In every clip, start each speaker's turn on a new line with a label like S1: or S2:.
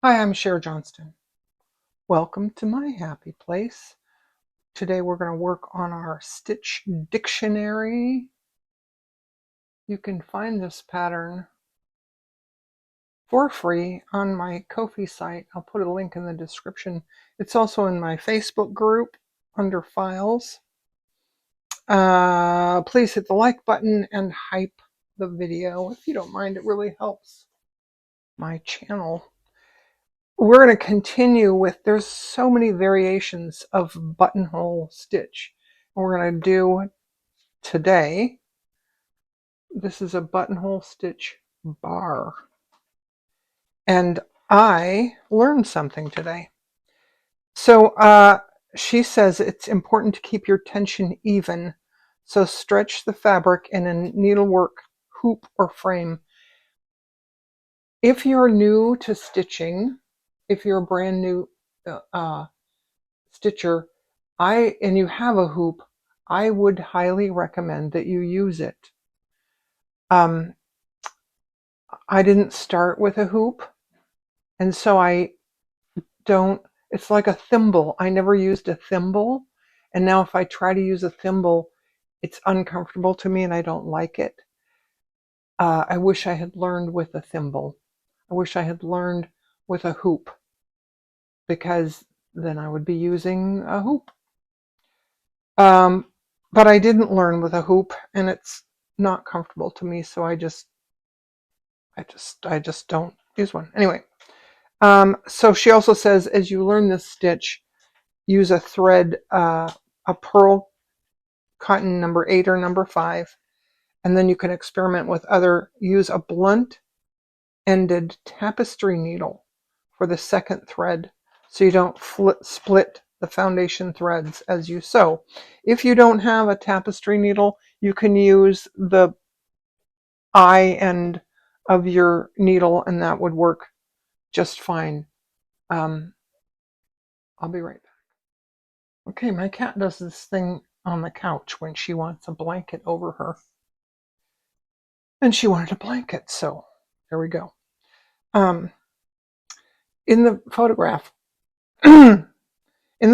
S1: Hi, I'm Cher Johnston. Welcome to my happy place. Today we're going to work on our stitch dictionary. You can find this pattern for free on my Ko-fi site. I'll put a link in the description. It's also in my Facebook group under files. Please hit the like button and hype the video if you don't mind. It really helps my channel. We're going to continue with, there's so many variations of buttonhole stitch. And we're going to do today, this is a buttonhole stitch bar. And I learned something today. So she says it's important to keep your tension even. So stretch the fabric in a needlework hoop or frame. If you're new to stitching, if you're a brand new stitcher, and you have a hoop, I would highly recommend that you use it. I didn't start with a hoop, and so I don't, it's like a thimble. I never used a thimble, and now if I try to use a thimble, it's uncomfortable to me and I don't like it. I wish I had learned with a thimble. I wish I had learned with a hoop, because then I would be using a hoop. But I didn't learn with a hoop, and it's not comfortable to me, so I just don't use one. Anyway, so she also says, as you learn this stitch, use a thread, a pearl cotton number 8 or number 5, and then you can experiment with use a blunt-ended tapestry needle for the second thread, so you don't split the foundation threads as you sew. If you don't have a tapestry needle, you can use the eye end of your needle, and that would work just fine. I'll be right back. Okay, my cat does this thing on the couch when she wants a blanket over her. And she wanted a blanket, so there we go. In the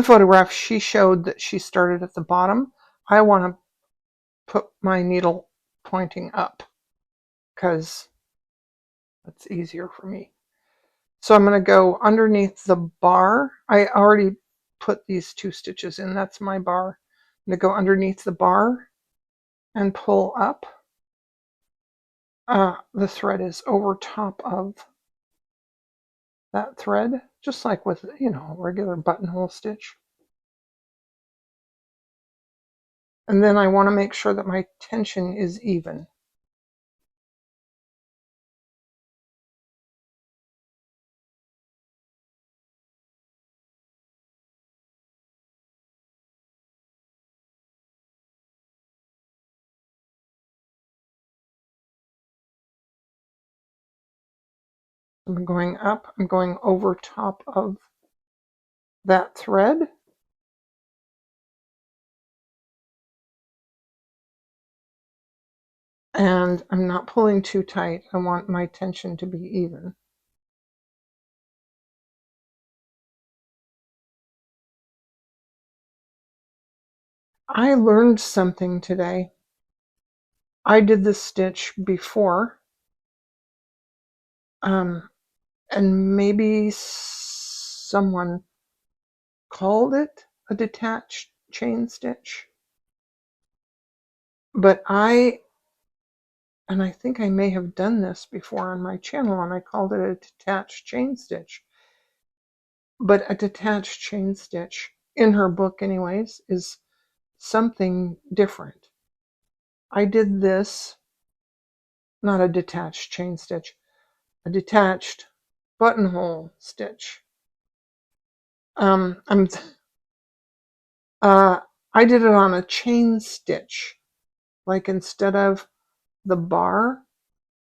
S1: photograph, she showed that she started at the bottom. I want to put my needle pointing up because that's easier for me. So I'm going to go underneath the bar. I already put these 2 stitches in. That's my bar. I'm going to go underneath the bar and pull up. The thread is over top of that thread, just like with, regular buttonhole stitch. And then I want to make sure that my tension is even. I'm going up, I'm going over top of that thread. And I'm not pulling too tight. I want my tension to be even. I learned something today. I did this stitch before, and maybe someone called it a detached chain stitch, but I think I may have done this before on my channel, and I called it a detached chain stitch. But a detached chain stitch, in her book anyways, is something different. I did this, not a detached chain stitch, a detached buttonhole stitch. I did it on a chain stitch. Like, instead of the bar,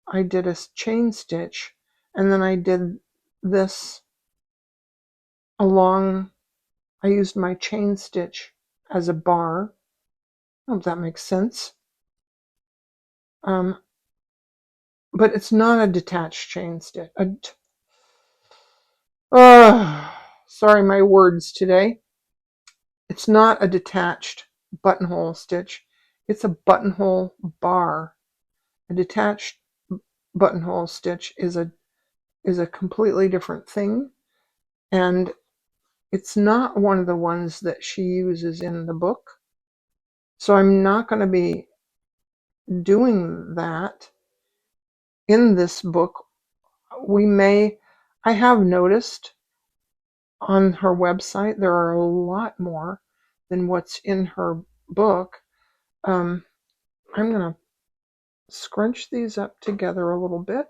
S1: I did a chain stitch, and then I did this along. I used my chain stitch as a bar. I hope that makes sense. But it's not a detached chain stitch. Sorry, my words today. It's not a detached buttonhole stitch. It's a buttonhole bar. A detached buttonhole stitch is a completely different thing, and it's not one of the ones that she uses in the book. So I'm not going to be doing that in this book. I have noticed on her website there are a lot more than what's in her book. I'm going to scrunch these up together a little bit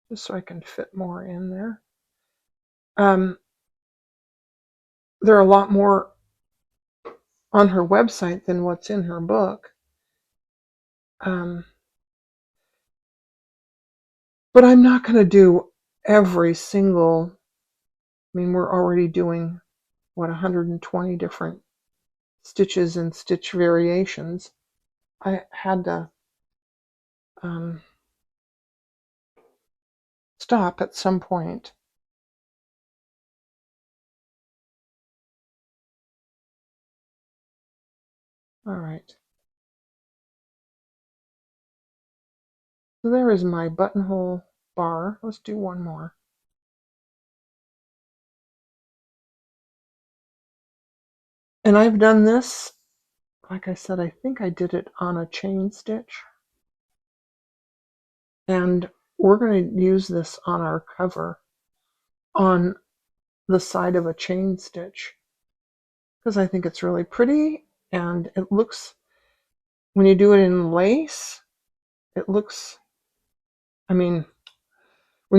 S1: just so I can fit more in there. There are a lot more on her website than what's in her book. But I'm not going to do every single, we're already doing, 120 different stitches and stitch variations. I had to stop at some point. All right. So there is my buttonhole bar. Let's do one more. And I've done this, like I said, I think I did it on a chain stitch. And we're going to use this on our cover on the side of a chain stitch because I think it's really pretty, and it looks, when you do it in lace, it looks, when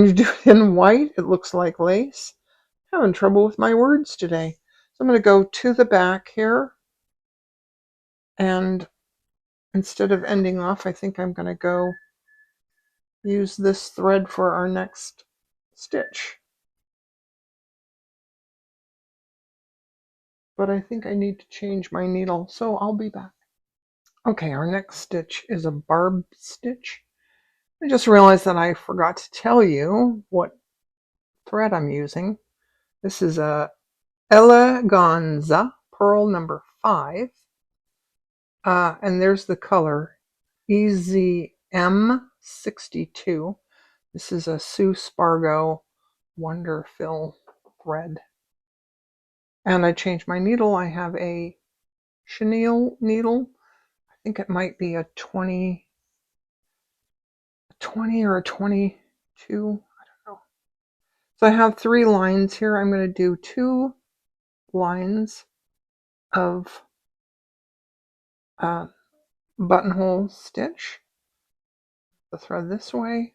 S1: you do it in white, it looks like lace. I'm having trouble with my words today. So I'm going to go to the back here, and instead of ending off, I think I'm going to go use this thread for our next stitch. But I think I need to change my needle, so I'll be back. Okay, our next stitch is a barb stitch. I just realized that I forgot to tell you what thread I'm using. This is a Eleganza pearl number 5. And there's the color EZM62. This is a Sue Spargo Wonder Fill thread. And I changed my needle. I have a chenille needle. I think it might be a 20 or a 22. I don't know. So I have 3 lines here. I'm going to do 2 lines of buttonhole stitch. The thread this way.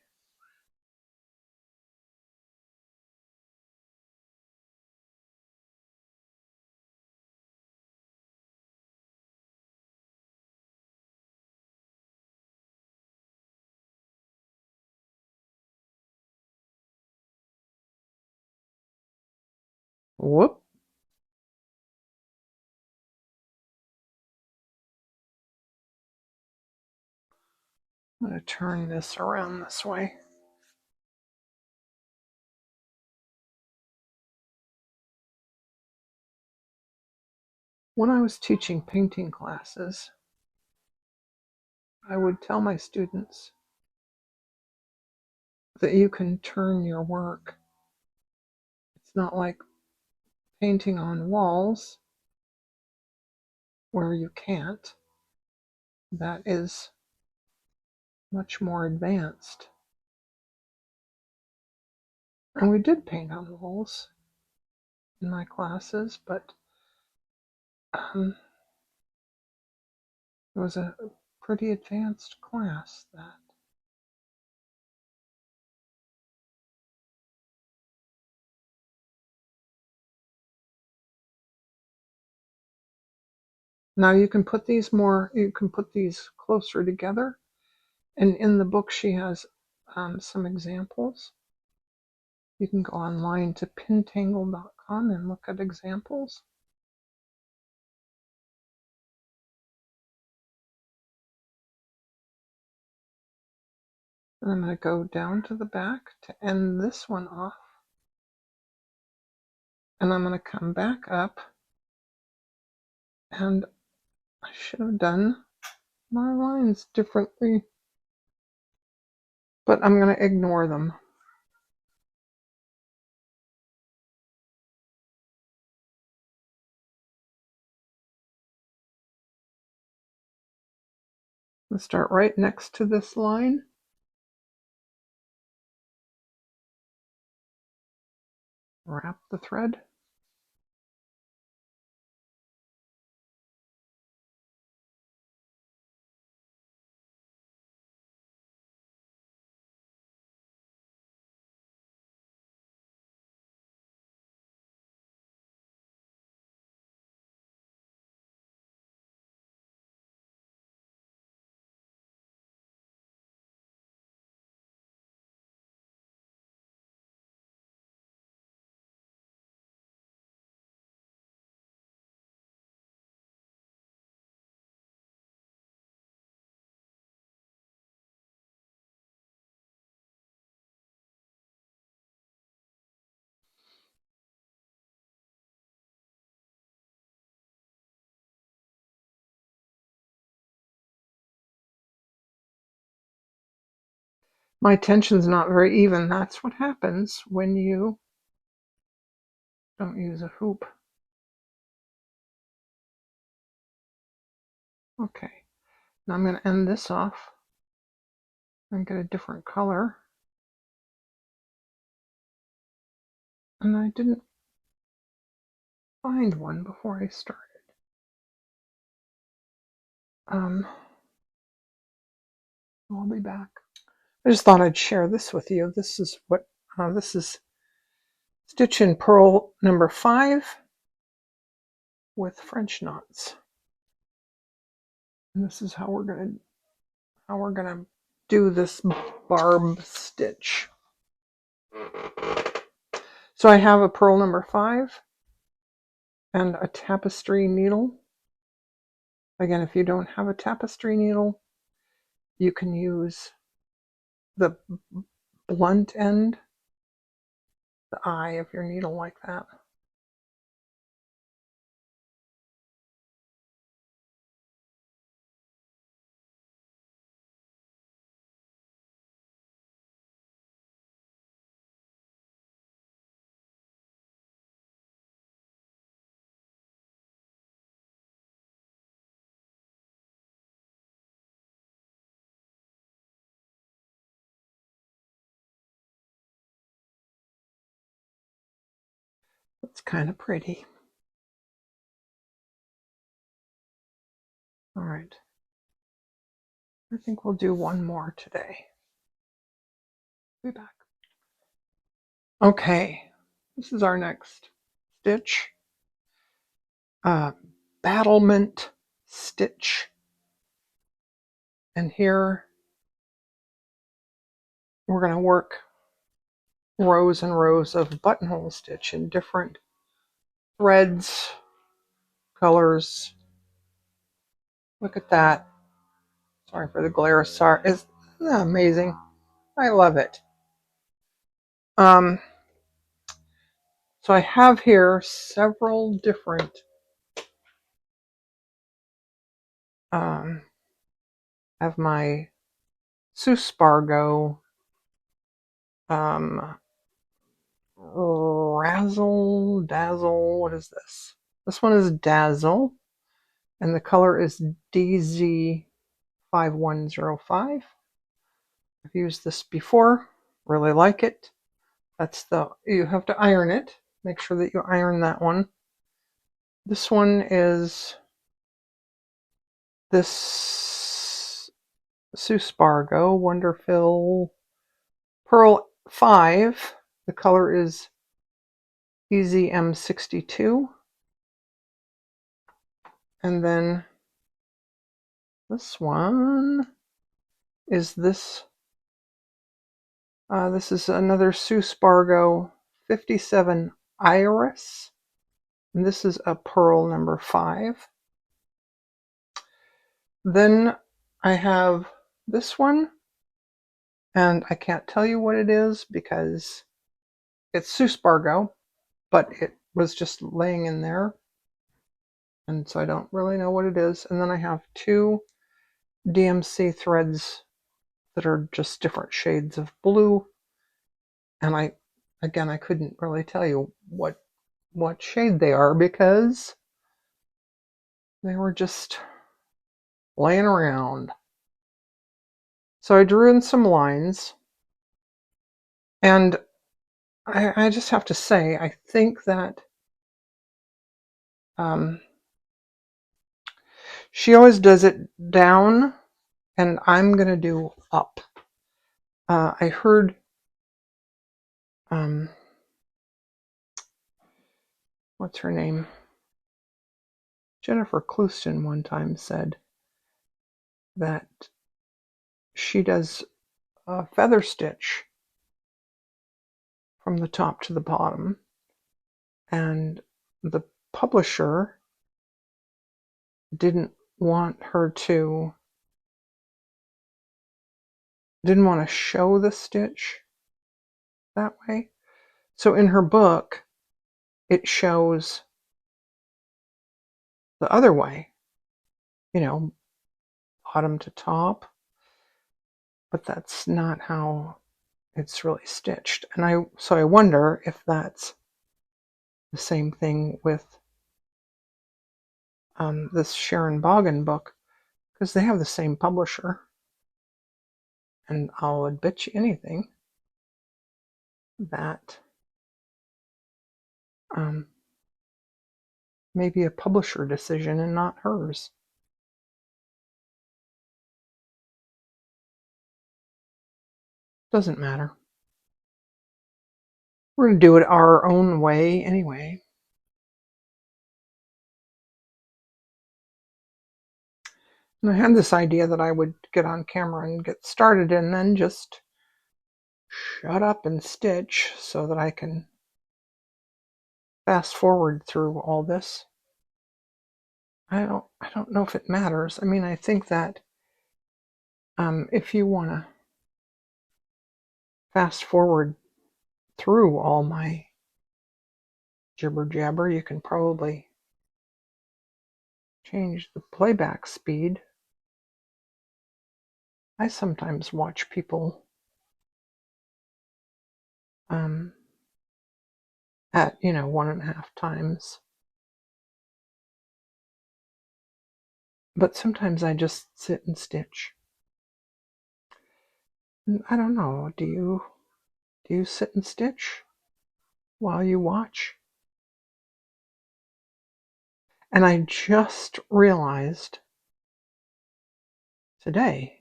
S1: Whoop. I'm going to turn this around this way. When I was teaching painting classes, I would tell my students that you can turn your work. It's not like painting on walls where you can't. That is much more advanced. And we did paint on walls in my classes, but it was a pretty advanced class, that. Now you can put these closer together. And in the book she has some examples. You can go online to pintangle.com and look at examples. And I'm going to go down to the back to end this one off. And I'm going to come back up, and I should have done my lines differently, but I'm going to ignore them. Let's start right next to this line. Wrap the thread. My tension's not very even. That's what happens when you don't use a hoop. Okay, now I'm going to end this off and get a different color. And I didn't find one before I started. I'll be back. I just thought I'd share this with you. This is what this is stitch in purl number 5 with French knots. And this is how we're gonna do this barb stitch. So I have a purl number 5 and a tapestry needle. Again, if you don't have a tapestry needle, you can use the blunt end, the eye of your needle like that. It's kind of pretty. All right. I think we'll do one more today. Be back. Okay, this is our next stitch. Battlement stitch. And here we're going to work rows and rows of buttonhole stitch in different threads, colors. Look at that. Sorry for the glare. Sorry. Isn't that amazing? I love it. So I have here several different I have my Suspargo Razzle Dazzle. What is this? This one is Dazzle, and the color is DZ5105. I've used this before. Really like it. You have to iron it. Make sure that you iron that one. This one is this Suspargo Wonderfill Pearl 5. The color is EZM62. And then this one is this. This is another Suspargo 57 Iris. And this is a pearl number 5. Then I have this one. And I can't tell you what it is because it's Suspargo, but it was just laying in there, and so I don't really know what it is. And then I have 2 DMC threads that are just different shades of blue, and I couldn't really tell you what shade they are because they were just laying around. So I drew in some lines, and I just have to say, I think that she always does it down, and I'm going to do up. I heard what's her name? Jennifer Clouston one time said that she does a feather stitch from the top to the bottom, and the publisher didn't want to show the stitch that way. So in her book, it shows the other way, bottom to top, but that's not how it's really stitched. And I wonder if that's the same thing with this Sharon Bogan book, because they have the same publisher. And I'll bet you anything that maybe a publisher decision and not hers. Doesn't matter. We're going to do it our own way anyway. And I had this idea that I would get on camera and get started and then just shut up and stitch so that I can fast forward through all this. I don't know if it matters. I mean, I think that if you want to fast forward through all my jibber jabber, you can probably change the playback speed. I sometimes watch people at 1.5 times, but sometimes I just sit and stitch. And I don't know, do you sit and stitch while you watch? And I just realized today,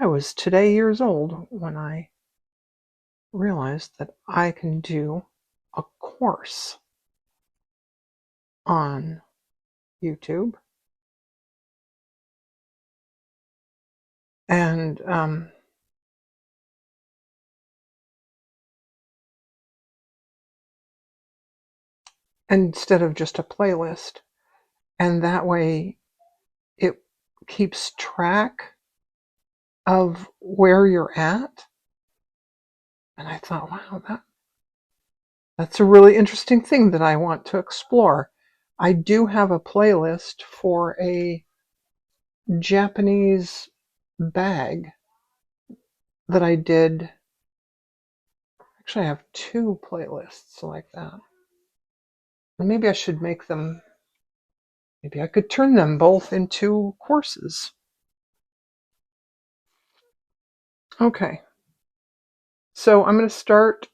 S1: I was today years old when I realized that I can do a course on YouTube. And instead of just a playlist, and that way it keeps track of where you're at. And I thought, wow, that's a really interesting thing that I want to explore. I do have a playlist for a Japanese bag that I did. Actually, I have 2 playlists like that. And maybe I should make them, maybe I could turn them both into courses. Okay. So I'm going to start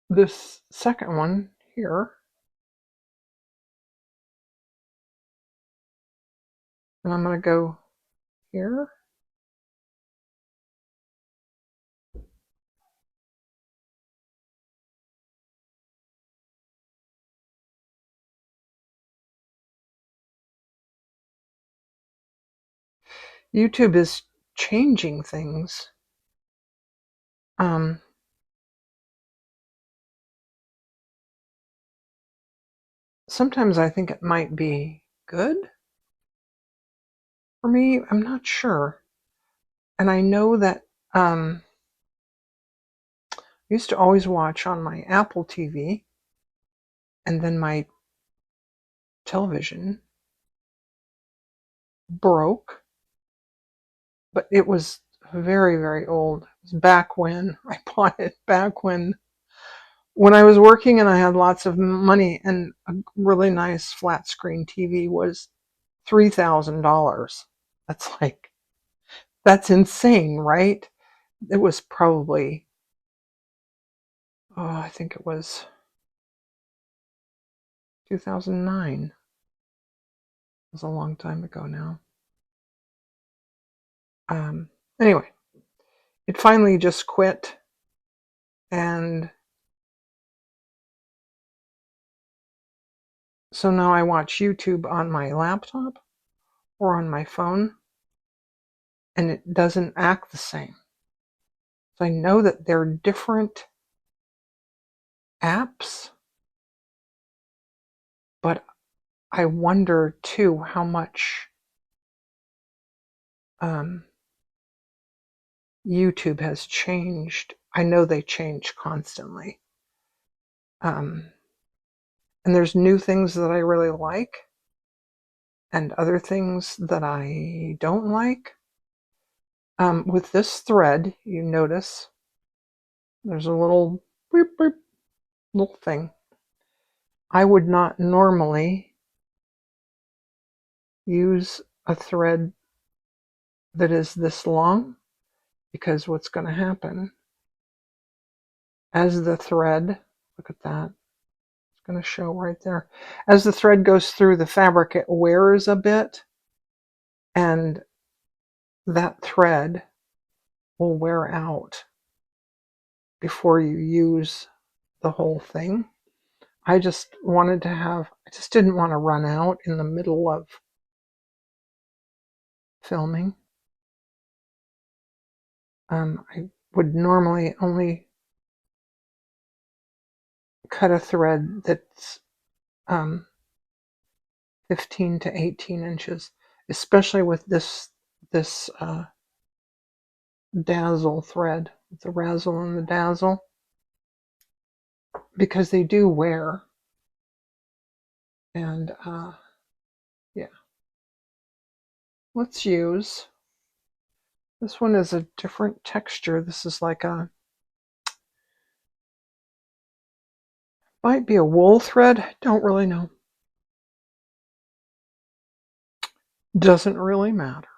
S1: this second one here. And I'm going to go here. YouTube is changing things. Sometimes I think it might be good for me. I'm not sure. And I know that I used to always watch on my Apple TV, And then my television broke, but it was very, very old. It was back when I bought it, back when I was working and I had lots of money, and a really nice flat screen TV was $3,000. That's like, that's insane, right? It was probably, oh, I think it was 2009. It was a long time ago now. Anyway, it finally just quit, and so now I watch YouTube on my laptop or on my phone, and it doesn't act the same. So I know that they're different apps, but I wonder too how much YouTube has changed. I know they change constantly. And there's new things that I really like and other things that I don't like. With this thread, you notice there's a little beep, beep, little thing. I would not normally use a thread that is this long, because what's going to happen as the thread, look at that, it's going to show right there, as the thread goes through the fabric, it wears a bit, and that thread will wear out before you use the whole thing. I just didn't want to run out in the middle of filming. I would normally only cut a thread that's 15 to 18 inches, especially with this dazzle thread, the razzle and the dazzle, because they do wear. And yeah, let's use, this one is a different texture. This is like might be a wool thread, don't really know. Doesn't really matter.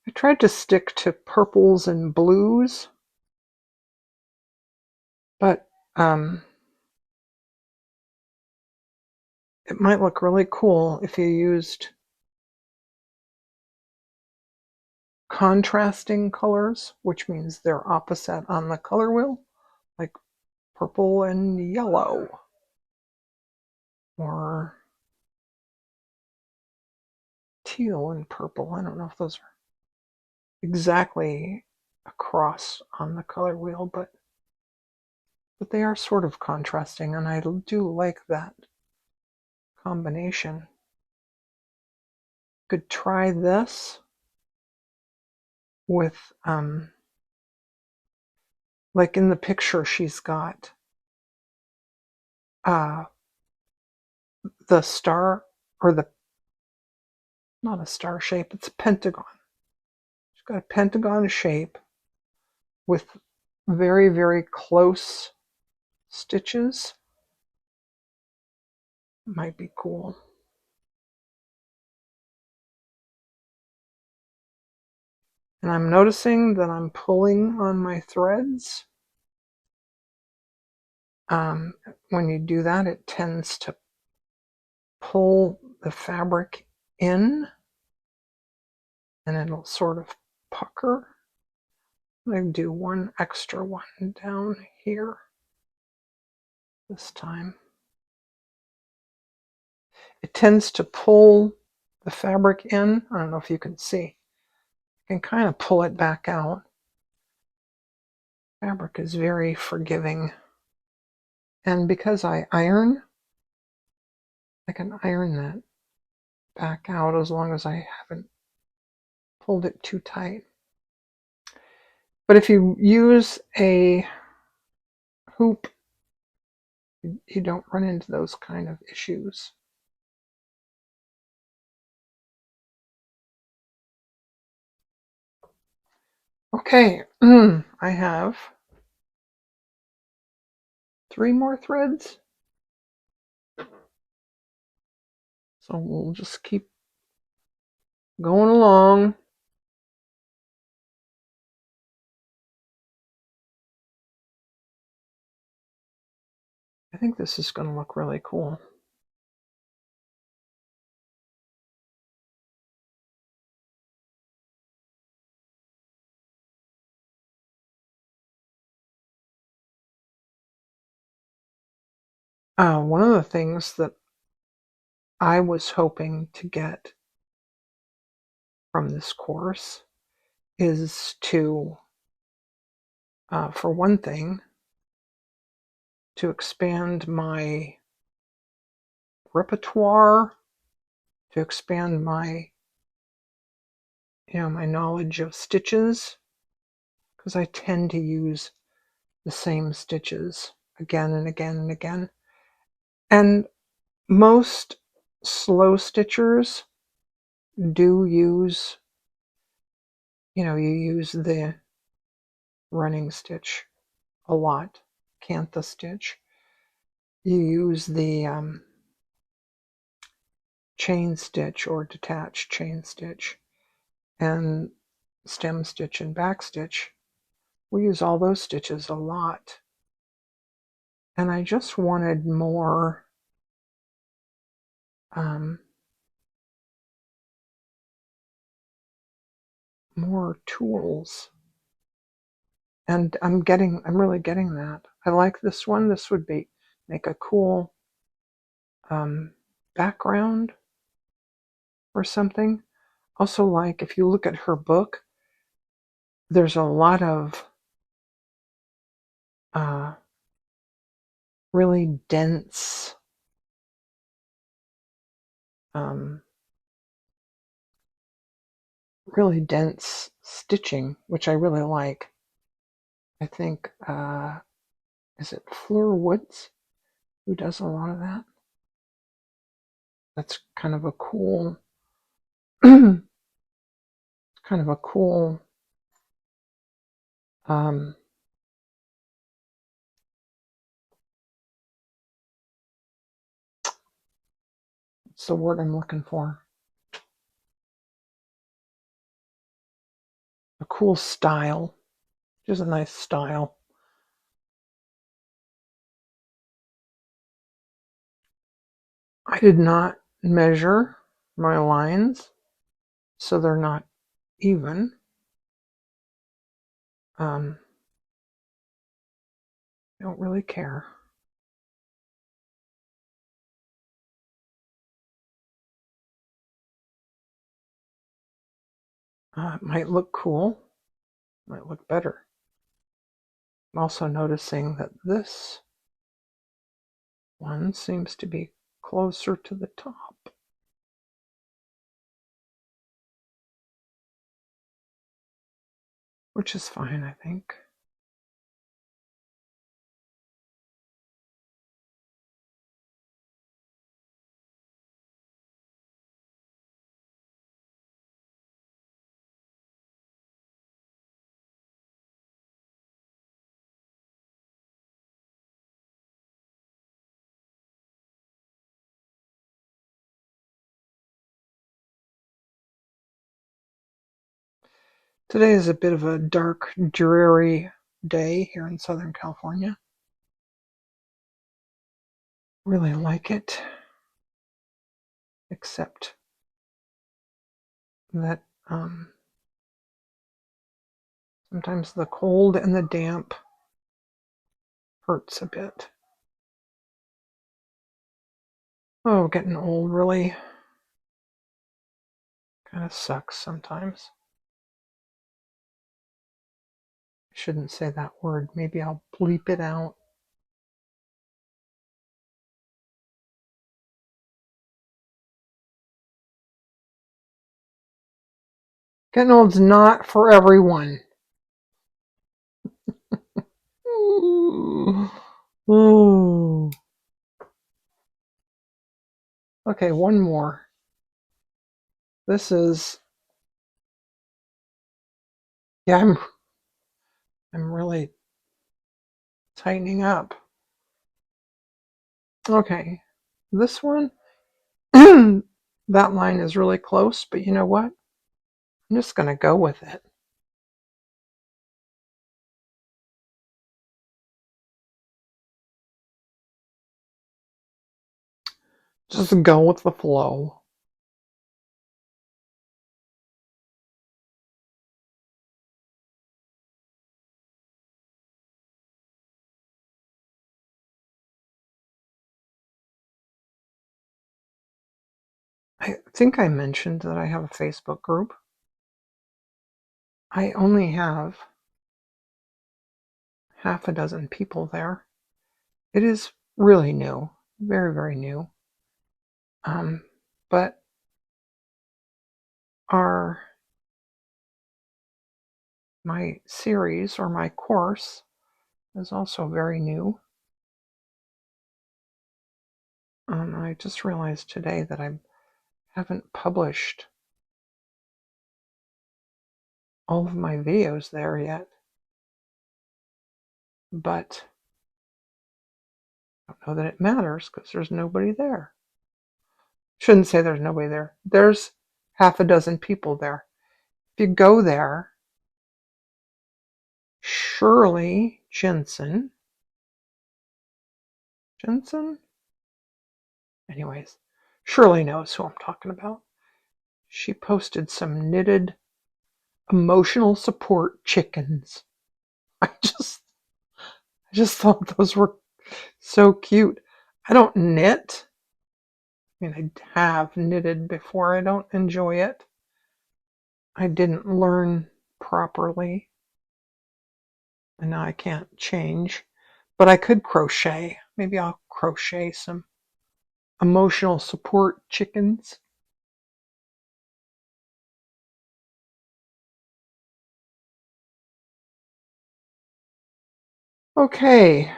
S1: I tried to stick to purples and blues, but it might look really cool if you used contrasting colors, which means they're opposite on the color wheel, like purple and yellow, or teal and purple. I don't know if those are exactly across on the color wheel, but they are sort of contrasting, and I do like that combination. Could try this with like in the picture she's got the star, or the, not a star shape, it's a pentagon. She's got a pentagon shape with very, very close stitches. Might be cool. And I'm noticing that I'm pulling on my threads. When you do that, it tends to pull the fabric in, and it'll sort of pucker. I'm going to do one extra one down here this time. It tends to pull the fabric in. I don't know if you can see. You can kind of pull it back out. Fabric is very forgiving. And because I iron, I can iron that back out as long as I haven't pulled it too tight. But if you use a hoop, you don't run into those kind of issues. Okay, I have 3 more threads. So we'll just keep going along. I think this is going to look really cool. One of the things that I was hoping to get from this course is to, for one thing, to expand my repertoire, to expand my, my knowledge of stitches, because I tend to use the same stitches again and again and again. And most slow stitchers do use, you use the running stitch a lot, cantha stitch. You use the chain stitch or detached chain stitch, and stem stitch and back stitch. We use all those stitches a lot. And I just wanted more more tools. And I'm really getting that. I like this one. This would make a cool background or something. Also, like if you look at her book, there's a lot of really dense stitching, which I really like. I think, is it Fleur Woods who does a lot of that? That's kind of a cool, kind of a cool, what's the word I'm looking for? A cool style. Just a nice style. I did not measure my lines, so they're not even. I don't really care. It might look cool, might look better. I'm also noticing that this one seems to be closer to the top, which is fine, I think. Today is a bit of a dark, dreary day here in Southern California. Really like it, except that sometimes the cold and the damp hurts a bit. Oh, getting old really kind of sucks sometimes. Shouldn't say that word. Maybe I'll bleep it out. Getting old's not for everyone. Ooh. Okay, one more. This is, yeah, I'm really tightening up. Okay, this one, that line is really close, but you know what? I'm just going to go with it. Just go with the flow. I think I mentioned that I have a Facebook group. I only have half a dozen people there. It is really new, very, very new. But my series or my course is also very new. I just realized today that I haven't published all of my videos there yet, but I don't know that it matters because there's nobody there. Shouldn't say there's nobody there. There's half a dozen people there. If you go there, Shirley Jensen, anyways, Shirley knows who I'm talking about. She posted some knitted emotional support chickens. I just thought those were so cute. I don't knit. I mean, I have knitted before. I don't enjoy it. I didn't learn properly, and now I can't change. But I could crochet. Maybe I'll crochet some emotional support chickens. Okay.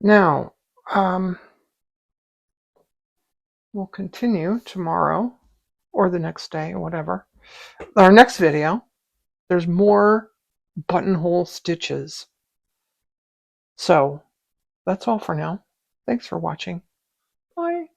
S1: Now, we'll continue tomorrow or the next day or whatever. Our next video, there's more buttonhole stitches. So that's all for now. Thanks for watching. Bye.